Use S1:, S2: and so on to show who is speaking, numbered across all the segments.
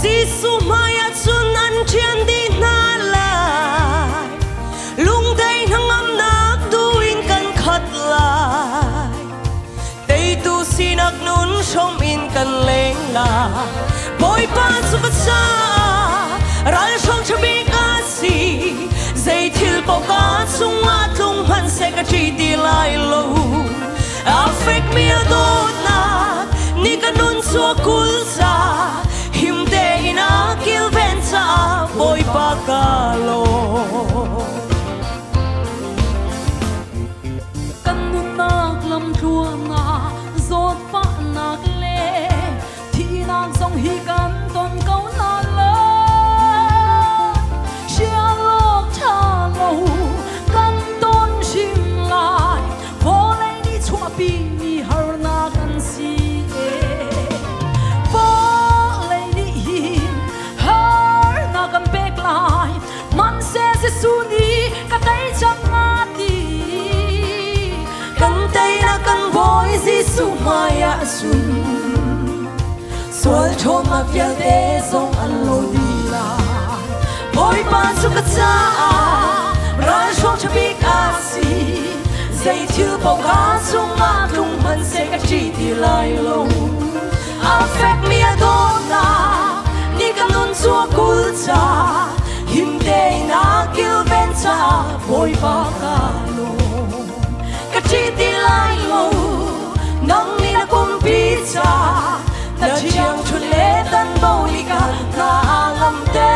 S1: Giêsu mai chun an chian đi na lại lung đây hăng âm nát tuin kan khát lại tây tu xin ác nun som in kan leng la boy pa su ba sa ral song chabi ka si dây thil po ka sung a tung han se ka chi di lai lo affect me adot na ni kan nun so kul sa him te ina kil ven sa boy pa ka lo
S2: kan nun nak lam thua na zot pa nak le thi nak song hi kan ton kau na la sia lok tha lo kan ton sim lai po le ni chua pi ni har na kan si po le ni hin har na kan pek lai man se su ni ka dai cham na ti
S1: kan tay na kan boy Giêsu mai a sun sol chom a via de zong an lo di la boy pa su ka cha ran shong chabi ka si dây thil po ka sung a tung man se ka chi di lai lo affect me adona ni kan nun chua kul cha him te na kil ven cha boy pa ka lo ka chi di lai lo nang ni na kum pi cha na chiang chun le tan bo li ka na ngam te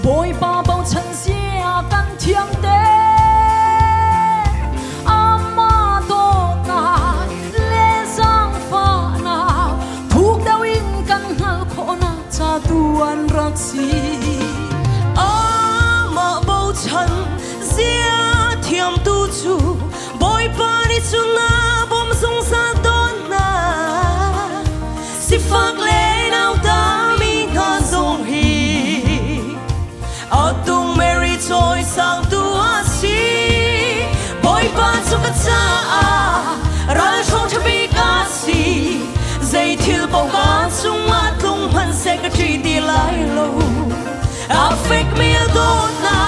S2: boy pa bao chân xia căn thiêng đế ama đô na lê giang pha nào thuốc đau in căn hal khổ na cha tuan rak si
S1: ama bao chân xia thiêng tu chu boy pa ni chu na bom sung sa don na si phak le nào ta mi na zong hi Atung Mary Choi sang tua si boy pa su ka cha ral shong chabi ka si dây thil po ka sung a tung han se ka chi di lai lo affect me adona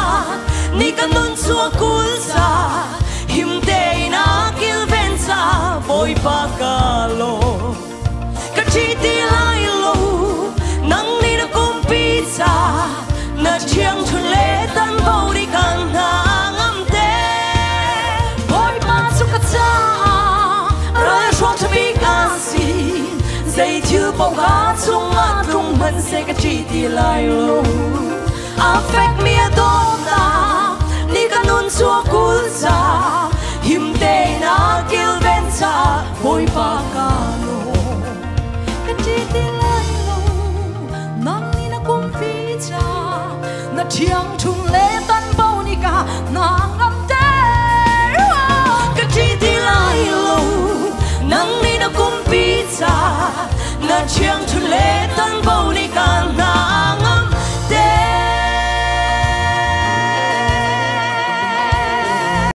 S1: ni kan nun chua kul sa him te na kil ven sa boy pa ka lo ka chi di lai lo nang ni na kum pi sa na chiang chun le tan bo di kan na ngam te boy pa su ka cha ra shong chabi ka si dây thil po ka chung a tung man se ka chi di lai lo affect me adona ni kan nun chua kul sa him te na kil ven sa boy pa ka lo
S2: ka chi di lai lo nang ni na kum pi cha na chiang chung le tan bao ni ka na ngam te
S1: ka chi di lai lo nang ni na kum pi cha na chiang chun le tan bo ni